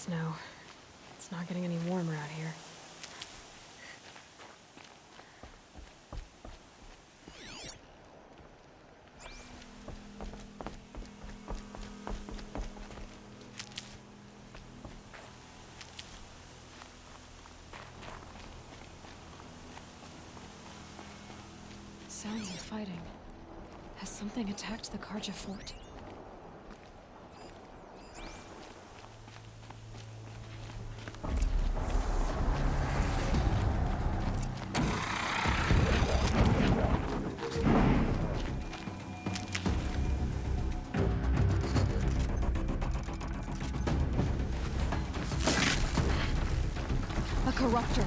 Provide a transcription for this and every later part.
snow. It's not getting any warmer out here. Sounds of fighting. Has something attacked the Carja fort? A corruptor.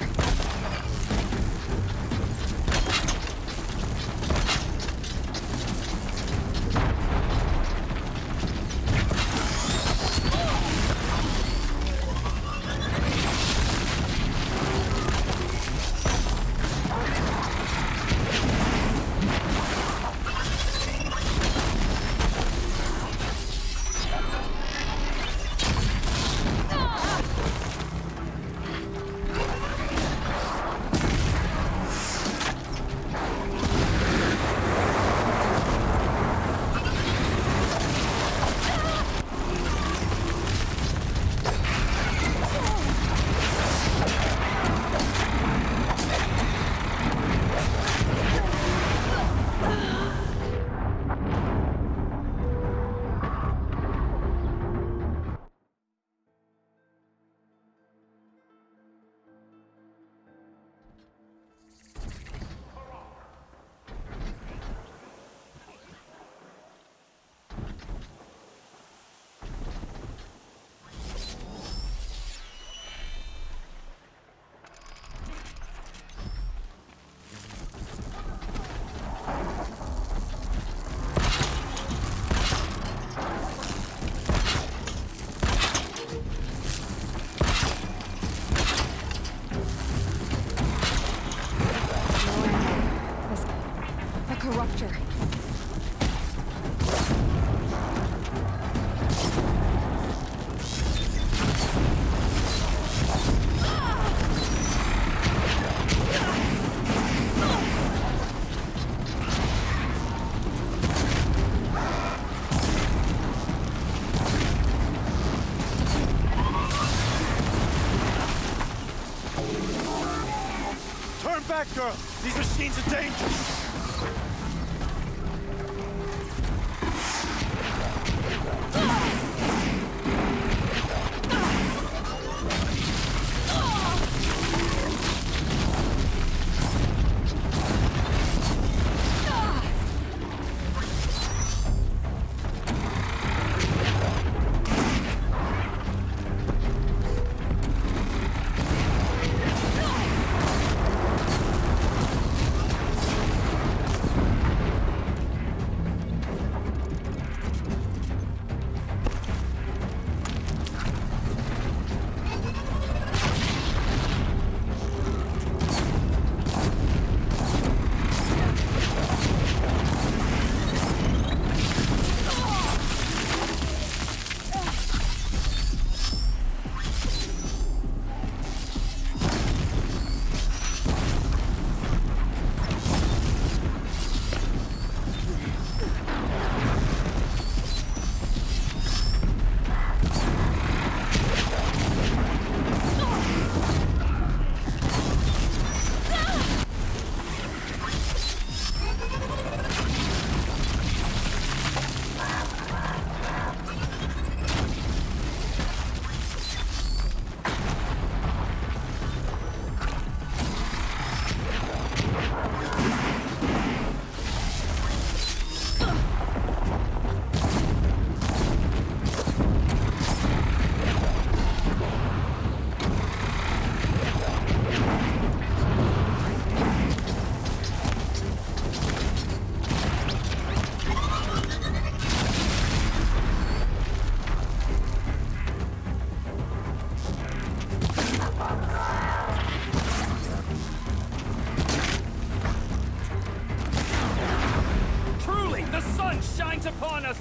Corruptor. Turn back, girl! These machines are dangerous!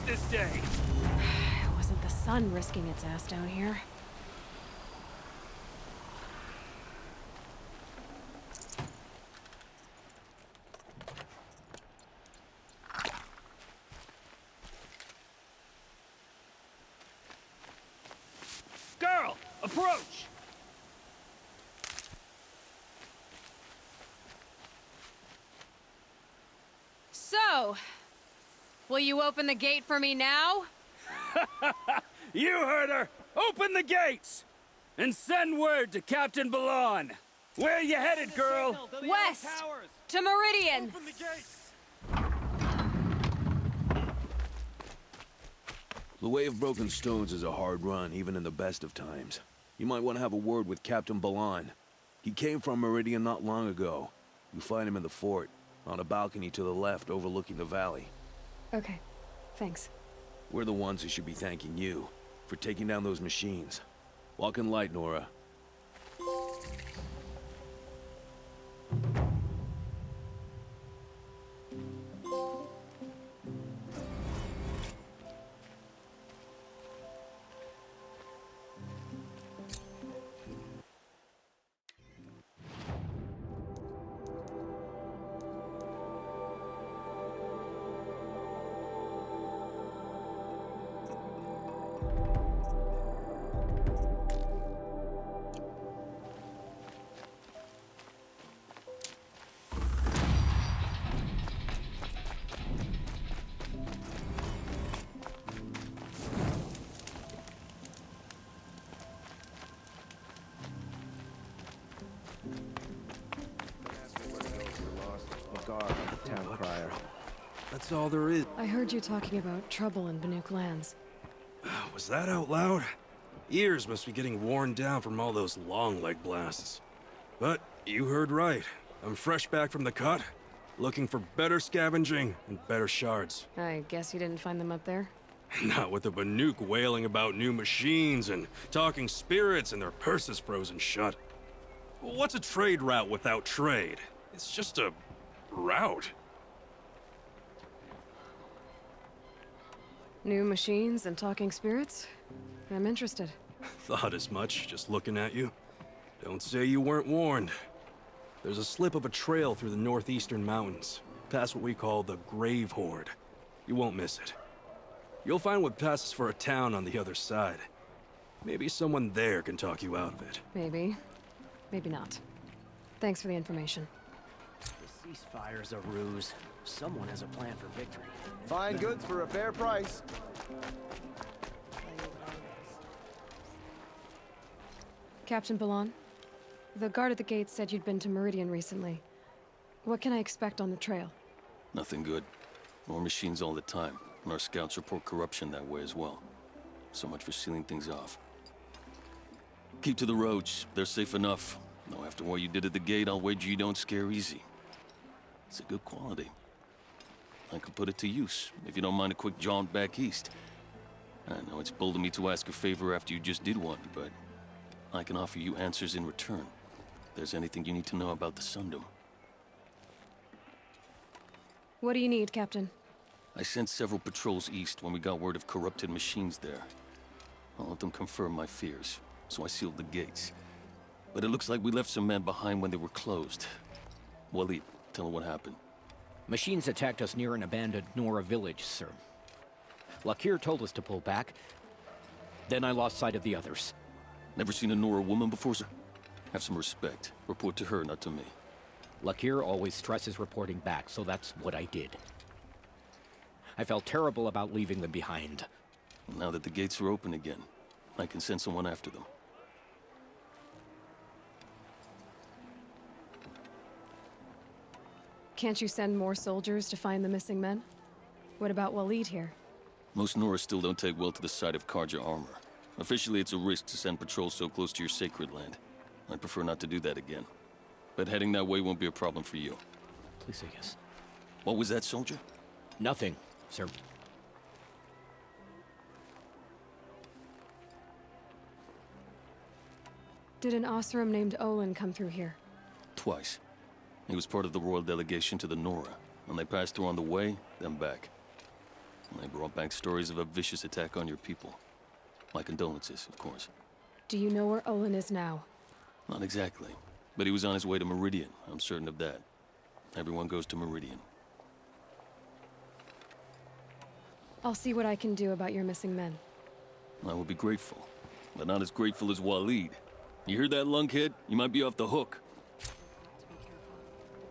This day. It wasn't the sun risking its ass down here. approach! So, will you open the gate for me now? You heard her! Open the gates! And send word to Captain Balon! Where you headed, girl? West! To Meridian! Open the gates! The Way of Broken Stones is a hard run, even in the best of times. You might want to have a word with Captain Balon. He came from Meridian not long ago. You'll find him in the fort, on a balcony to the left overlooking the valley. Okay, thanks. We're the ones who should be thanking you for taking down those machines. Walk in light, Nora. Town crier. That's all there is. I heard you talking about trouble in Banuk lands. Was that out loud? Ears must be getting worn down from all those long leg blasts. But you heard right. I'm fresh back from the cut, looking for better scavenging and better shards. I guess you didn't find them up there? Not with the Banuk wailing about new machines and talking spirits and their purses frozen shut. What's a trade route without trade? It's just a route. New machines and talking spirits? I'm interested. Thought as much, just looking at you. Don't say you weren't warned. There's a slip of a trail through the northeastern mountains, past what we call the Grave Horde. You won't miss it. You'll find what passes for a town on the other side. Maybe someone there can talk you out of it. Maybe. Maybe not. Thanks for the information. The ceasefire's a ruse. Someone has a plan for victory. Fine goods for a fair price. Captain Balon, the guard at the gate said you'd been to Meridian recently. What can I expect on the trail? Nothing good. More machines all the time, and our scouts report corruption that way as well. So much for sealing things off. Keep to the roads. They're safe enough. Though after what you did at the gate, I'll wager you don't scare easy. It's a good quality. I could put it to use, if you don't mind a quick jaunt back east. I know it's bold of me to ask a favor after you just did one, but I can offer you answers in return. If there's anything you need to know about the Sundom. What do you need, Captain? I sent several patrols east when we got word of corrupted machines there. All of them confirmed my fears, so I sealed the gates. But it looks like we left some men behind when they were closed. Waleed, tell her what happened. Machines attacked us near an abandoned Nora village, sir. Lakir told us to pull back. Then I lost sight of the others. Never seen a Nora woman before, sir? Have some respect. Report to her, not to me. Lakir always stresses reporting back, so that's what I did. I felt terrible about leaving them behind. Now that the gates are open again, I can send someone after them. Can't you send more soldiers to find the missing men? What about Waleed here? Most Nora still don't take well to the sight of Carja armor. Officially, it's a risk to send patrols so close to your sacred land. I'd prefer not to do that again. But heading that way won't be a problem for you. Please say yes. What was that, soldier? Nothing, sir. Did an Osram named Olin come through here? Twice. He was part of the royal delegation to the Nora, and they passed through on the way, then back. And they brought back stories of a vicious attack on your people. My condolences, of course. Do you know where Olin is now? Not exactly, but he was on his way to Meridian, I'm certain of that. Everyone goes to Meridian. I'll see what I can do about your missing men. I will be grateful. but not as grateful as Waleed. You hear that, lunkhead? You might be off the hook. To be careful.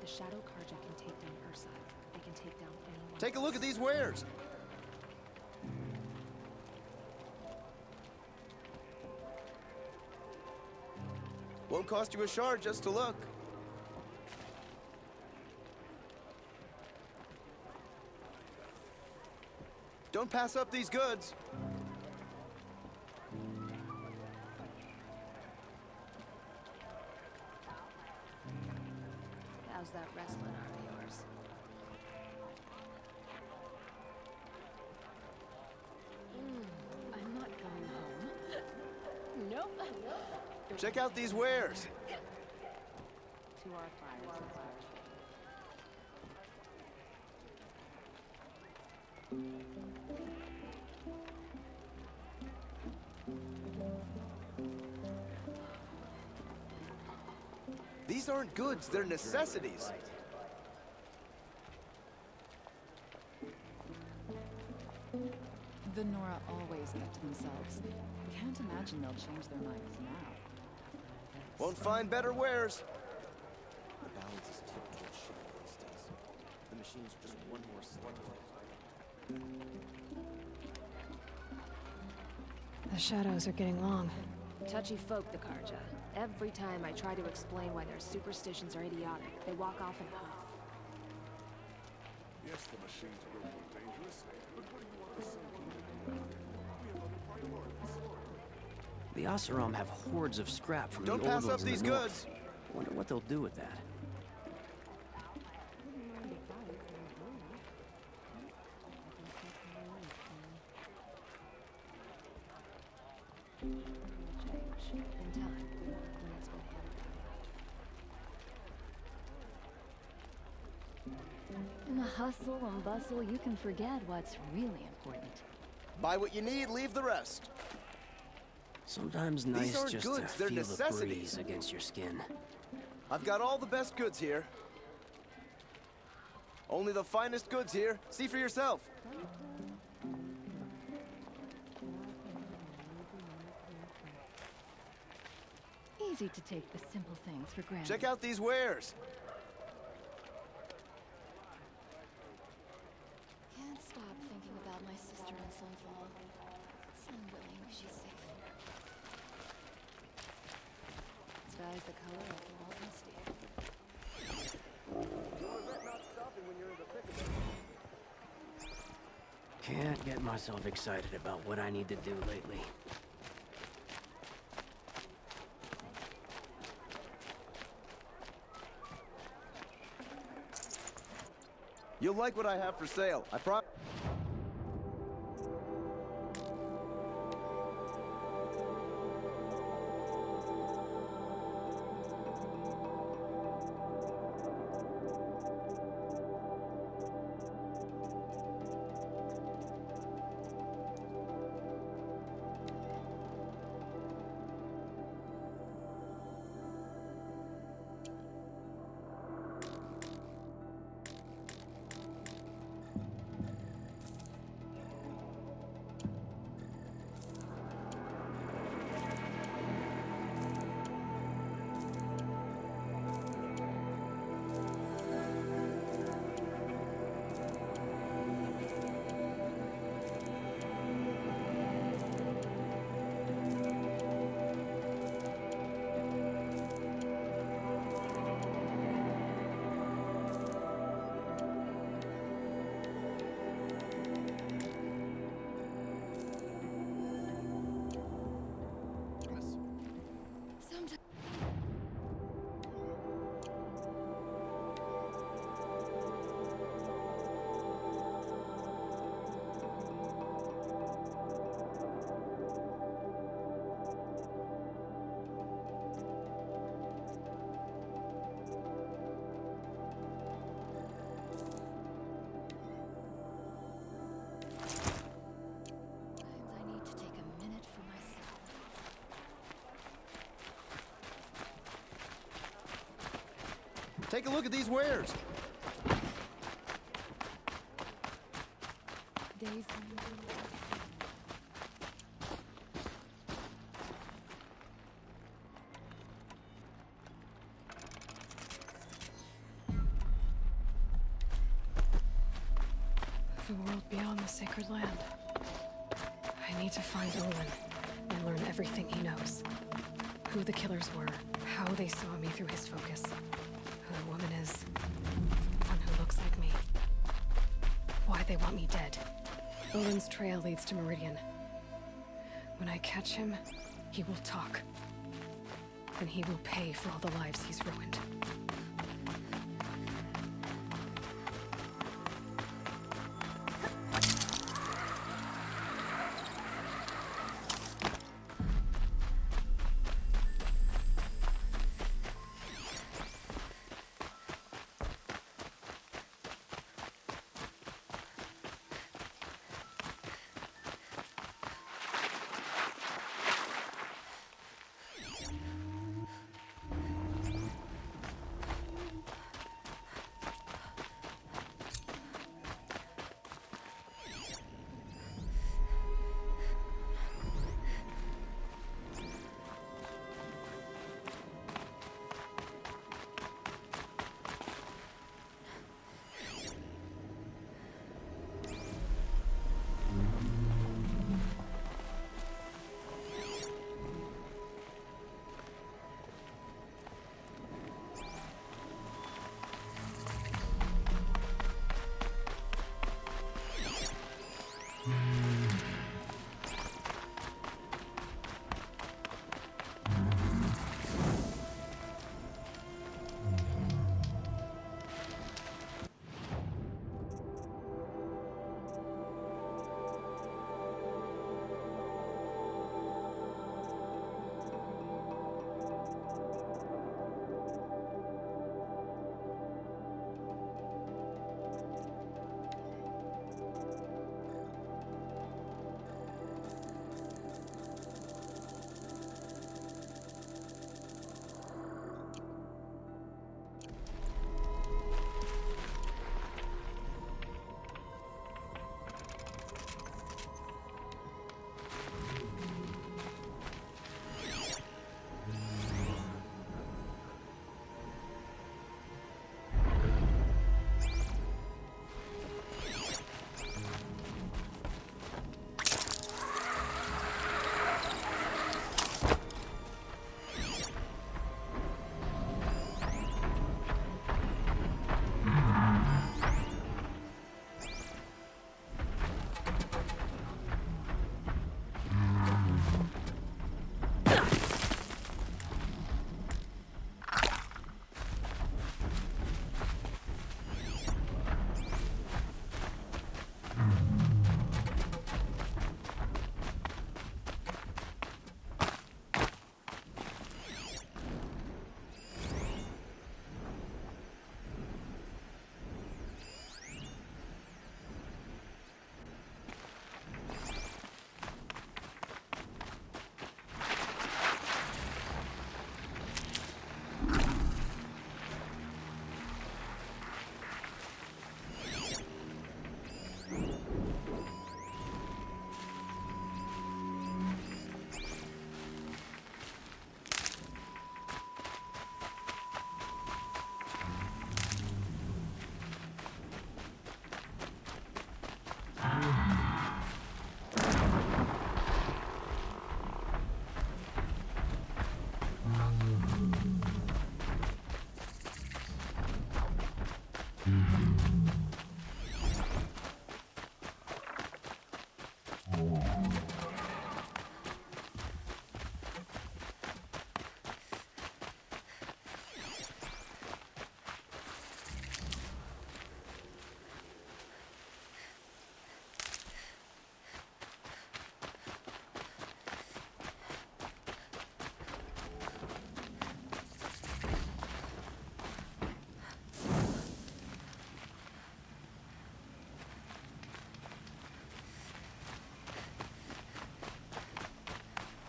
The Shadow Carja can take down her side. They can take down anyone. Take a look at these wares. Won't cost you a shard just to look. Don't pass up these goods. How's that wrestling arm of yours? I'm not going home. Nope. Check out these wares. To our fires. These aren't goods, they're necessities. The Nora always kept to themselves. Can't imagine they'll change their minds now. Won't find better wares. The balance is tipped towards Shadow these days. The machines are just one more step away. The shadows are getting long. Touchy folk, the Carja. Every time I try to explain why their superstitions are idiotic, they walk off and huff. Yes, the machines will be dangerous, but what do you want us to do? We have other priorities. The Oseram have hordes of scrap from Don't the old pass up ones in these the north. goods. Wonder what they'll do with that. Change. In time. When it's been handed down. In the hustle and bustle, you can forget what's really important. Buy what you need, leave the rest. Sometimes nice aren't just goods, to they're feel the necessities. breeze against your skin. I've got all the best goods here. Only the finest goods here. See for yourself. Easy to take the simple things for granted. Check out these wares. Can't stop thinking about my sister in Sunfall. It's unwilling she's safe. Sky's the color of the Walden Steel. Can't get myself excited about what I need to do lately. You'll like what I have for sale. I promise. Take a look at these wares. Days The world beyond the sacred land. I need to find Olin and learn everything he knows. Who the killers were, how they saw me through his focus, who the woman is, one who looks like me, why they want me dead. Olin's trail leads to Meridian. When I catch him, he will talk. And he will pay for all the lives he's ruined.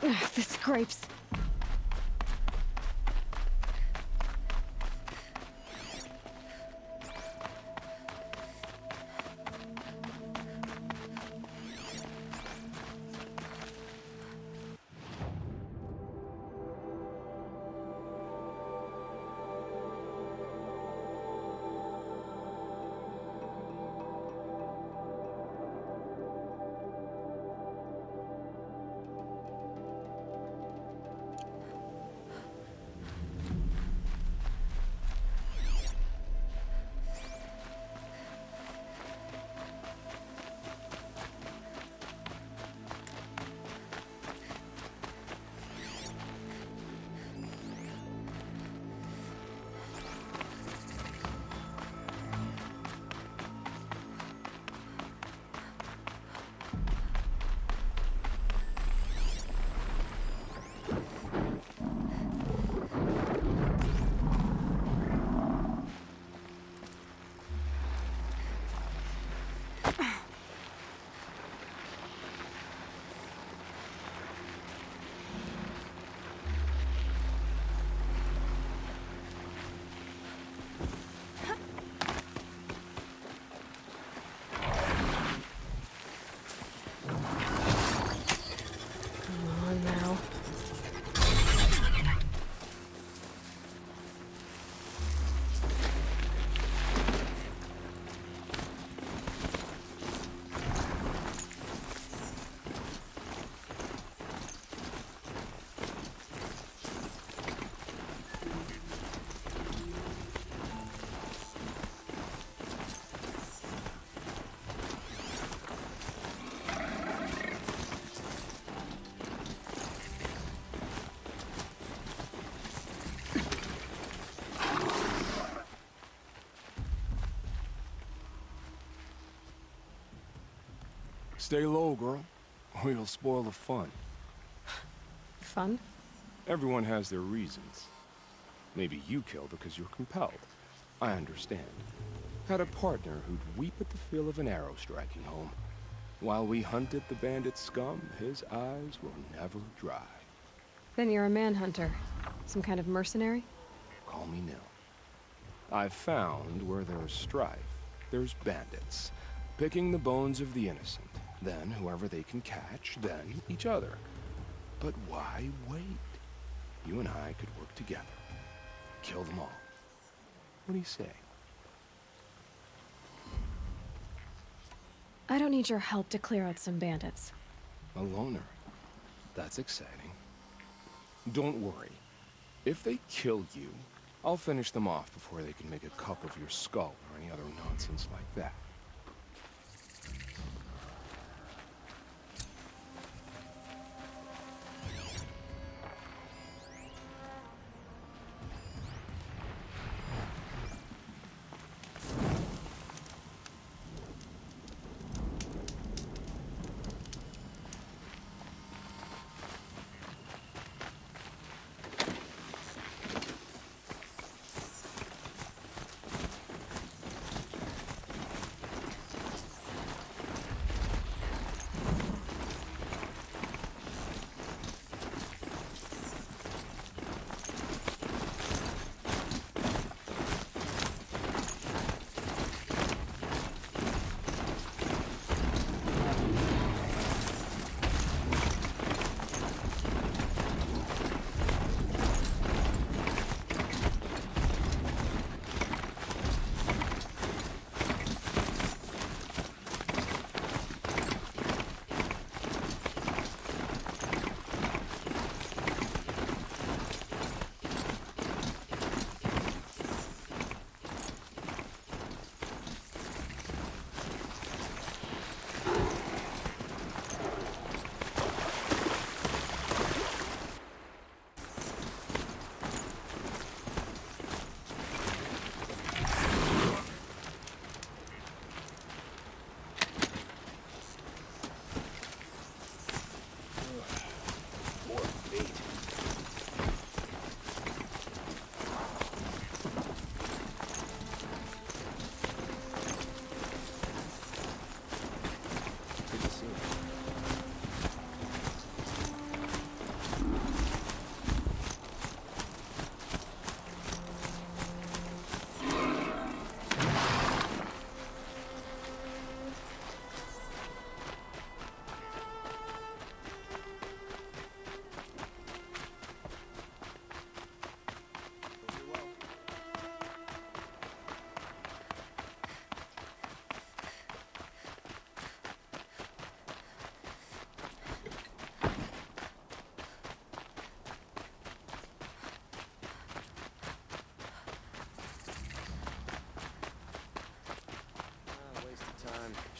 Ugh, the scrapes. Stay low, girl, or you'll spoil the fun. Fun? Everyone has their reasons. Maybe you kill because you're compelled. I understand. Had a partner who'd weep at the feel of an arrow striking home. While we hunted the bandit scum, his eyes will never dry. Then you're a manhunter. Some kind of mercenary? Call me Nil. I've found where there's strife, there's bandits, picking the bones of the innocent. Then whoever they can catch, then each other. But why wait? You and I could work together. Kill them all. What do you say? I don't need your help to clear out some bandits. A loner. That's exciting. Don't worry. If they kill you, I'll finish them off before they can make a cup of your skull or any other nonsense like that.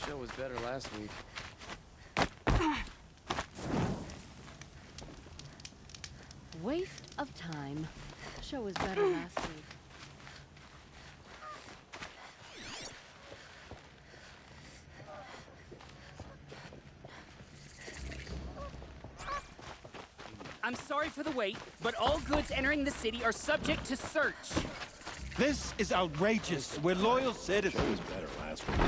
Show was better last week. Waste of time. Show was better last week. I'm sorry for the wait, but all goods entering the city are subject to search. This is outrageous. We're loyal citizens. Show was better last week.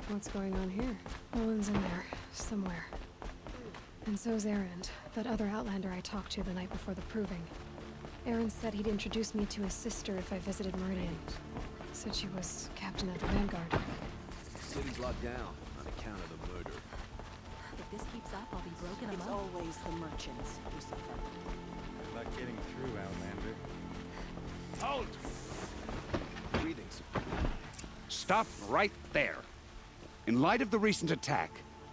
What's going on here? Nolan's in there, somewhere. And so's Erend, that other Outlander I talked to the night before the proving. Erend said he'd introduce me to his sister if I visited Meridian. Said she was captain of the Vanguard. The city's locked down on account of the murder. If this keeps up, I'll be broken among. It's always the merchants who suffer. Good luck getting through, Outlander. Hold! Breathing's Stop right there. In light of the recent attack,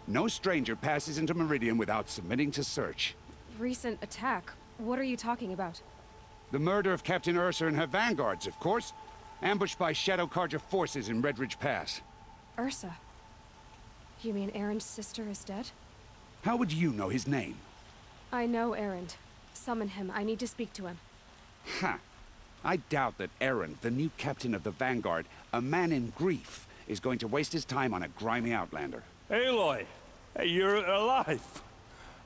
no stranger passes into Meridian without submitting to search. Recent attack? What are you talking about? The murder of Captain Ursa and her vanguards, of course. Ambushed by Shadow Carja forces in Redridge Pass. Ursa? You mean Erend's sister is dead? How would you know his name? I know Erend. Summon him. I need to speak to him. Ha! I doubt that Erend, the new captain of the Vanguard, a man in grief, is going to waste his time on a grimy outlander. Aloy! Hey, you're alive!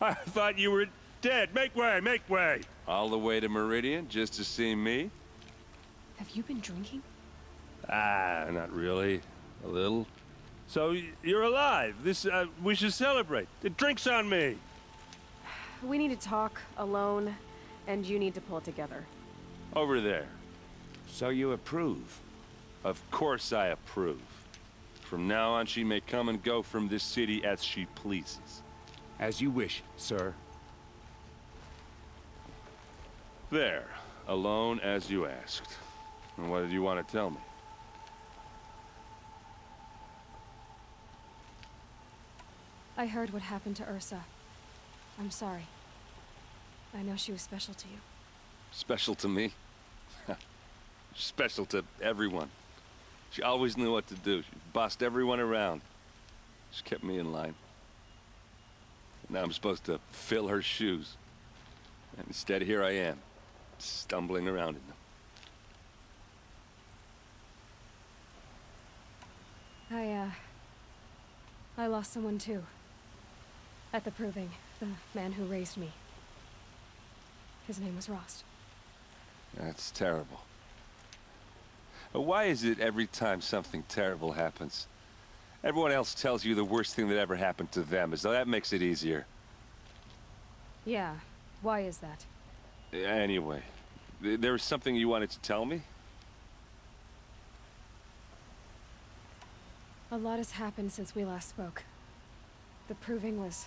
I thought you were dead. Make way, make way! All the way to Meridian just to see me? Have you been drinking? Ah, not really. A little. So, you're alive. We should celebrate. The drink's on me. We need to talk, alone, and you need to pull it together. Over there. So you approve? Of course I approve. From now on, she may come and go from this city as she pleases. As you wish, sir. There. Alone as you asked. And what did you want to tell me? I heard what happened to Ursa. I'm sorry. I know she was special to you. Special to me? Special to everyone. She always knew what to do. She bossed everyone around. She kept me in line. Now I'm supposed to fill her shoes. And instead, here I am, stumbling around in them. I lost someone too. At the Proving, the man who raised me. His name was Rost. That's terrible. Why is it every time something terrible happens, everyone else tells you the worst thing that ever happened to them, as though that makes it easier? Yeah, why is that? Anyway, there was something you wanted to tell me? A lot has happened since we last spoke. The Proving was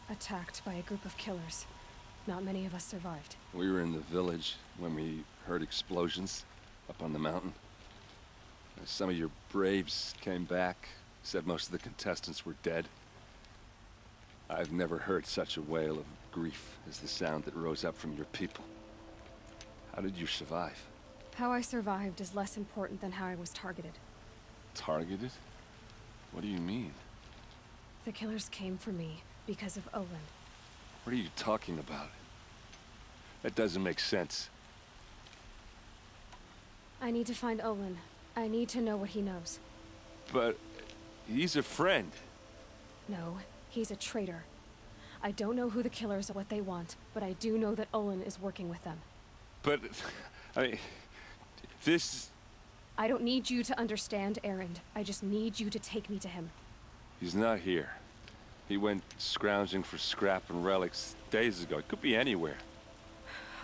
attacked by a group of killers. Not many of us survived. We were in the village when we heard explosions up on the mountain. Some of your braves came back, said most of the contestants were dead. I've never heard such a wail of grief as the sound that rose up from your people. How did you survive? How I survived is less important than how I was targeted. Targeted? What do you mean? The killers came for me because of Olin. What are you talking about? That doesn't make sense. I need to find Olin. I need to know what he knows. But he's a friend. No, he's a traitor. I don't know who the killers or what they want, but I do know that Olin is working with them. But, I mean, this... I don't need you to understand Erend. I just need you to take me to him. He's not here. He went scrounging for scrap and relics days ago. It could be anywhere.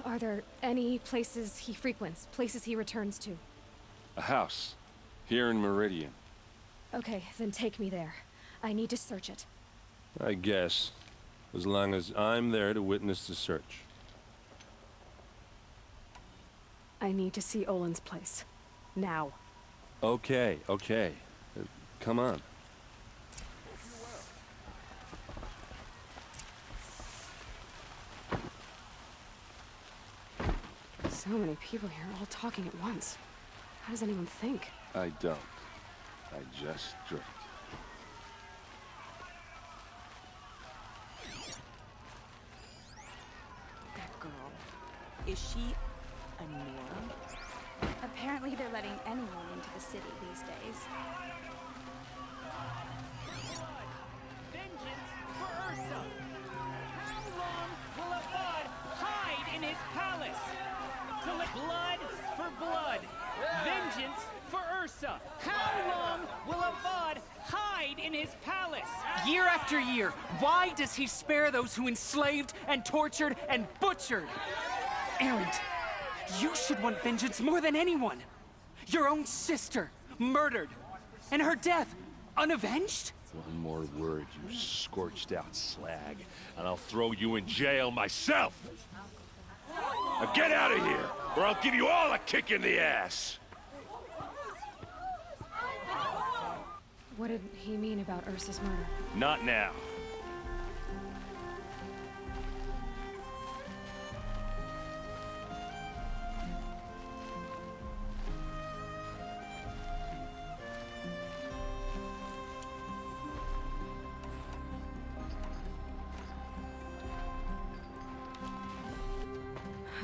Are there any places he frequents, places he returns to? A house. Here in Meridian. Okay, then take me there. I need to search it. I guess. As long as I'm there to witness the search. I need to see Olin's place. Now. Okay. Come on. So many people here, all talking at once. How does anyone think? I don't. I just drink. That girl. Is she a Nora? Apparently they're letting anyone into the city these days. Vengeance for Ursa! How long will Avad hide in his palace? To let blood for blood. Vengeance for Ursa. How long will Avad hide in his palace? Year after year, why does he spare those who enslaved and tortured and butchered? Erend, you should want vengeance more than anyone. Your own sister, murdered, and her death, unavenged? One more word, you scorched-out slag, and I'll throw you in jail myself! Now get out of here, or I'll give you all a kick in the ass! What did he mean about Ursa's murder? Not now.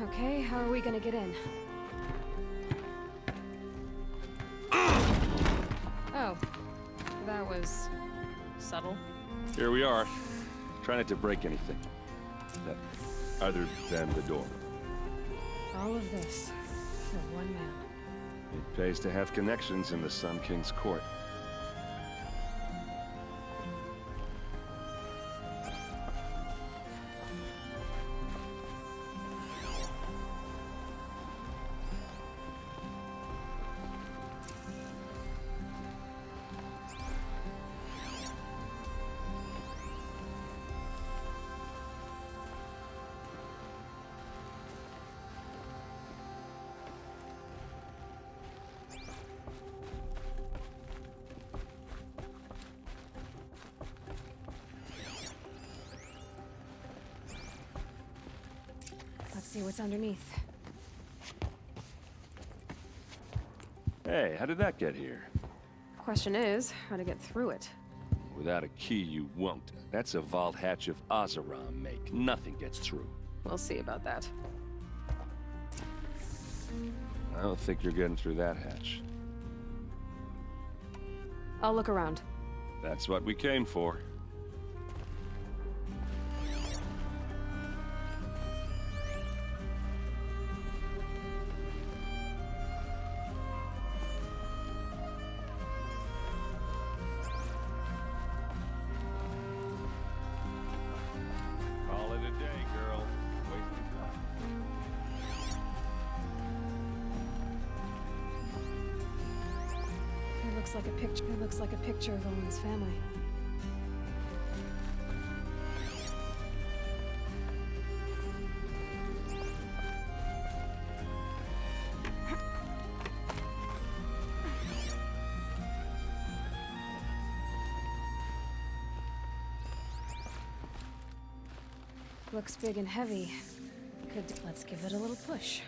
Okay, how are we gonna get in? Oh, was subtle. Here we are. Try not to break anything. Other than the door. All of this for one man. It pays to have connections in the Sun King's court. Let's see what's underneath. Hey, how did that get here? Question is, how to get through it. Without a key, you won't. That's a vault hatch of Oseram make. Nothing gets through. We'll see about that. I don't think you're getting through that hatch. I'll look around. That's what we came for. Call it a day, girl. Wasting time. It looks like a picture. It looks like a picture of Owen's family. Looks big and heavy. Let's give it a little push.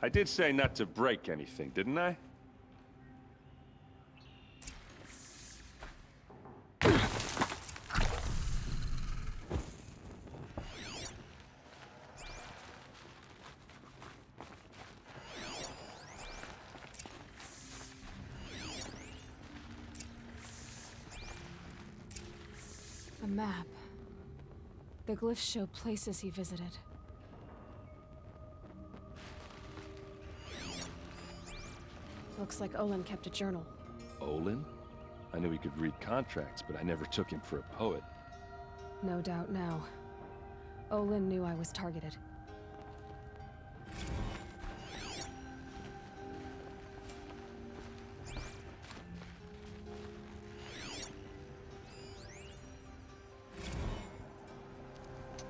I did say not to break anything, didn't I? A map. The glyphs show places he visited. Looks like Olin kept a journal. Olin? I knew he could read contracts, but I never took him for a poet. No doubt now. Olin knew I was targeted.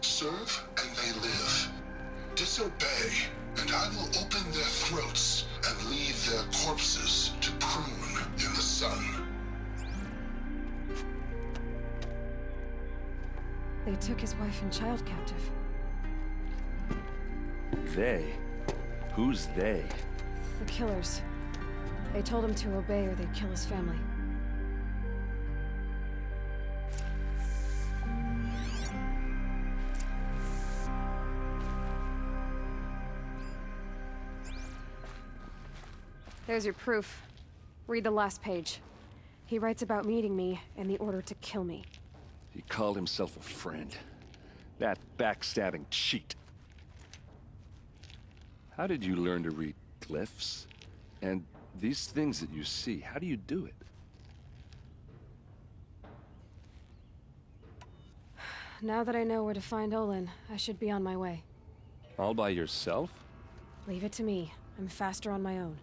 Serve and they live. Disobey, and I will open their throats and leave their corpses to prune in the sun. They took his wife and child captive. They? Who's they? The killers. They told him to obey or they'd kill his family. There's your proof. Read the last page. He writes about meeting me and the order to kill me. He called himself a friend. That backstabbing cheat. How did you learn to read glyphs? And these things that you see, how do you do it? Now that I know where to find Olin, I should be on my way. All by yourself? Leave it to me. I'm faster on my own.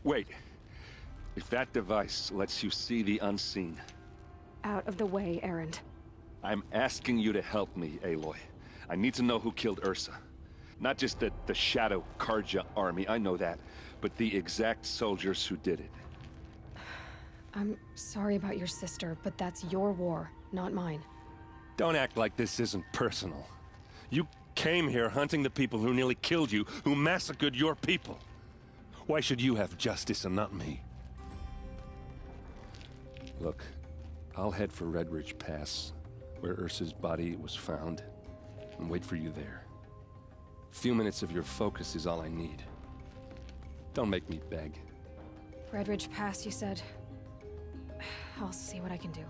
Wait. If that device lets you see the unseen... Out of the way, Erend. I'm asking you to help me, Aloy. I need to know who killed Ursa. Not just the Shadow Carja army, I know that, but the exact soldiers who did it. I'm sorry about your sister, but that's your war, not mine. Don't act like this isn't personal. You came here hunting the people who nearly killed you, who massacred your people. Why should you have justice and not me? Look, I'll head for Red Ridge Pass, where Ursa's body was found, and wait for you there. A few minutes of your focus is all I need. Don't make me beg. Red Ridge Pass, you said? I'll see what I can do.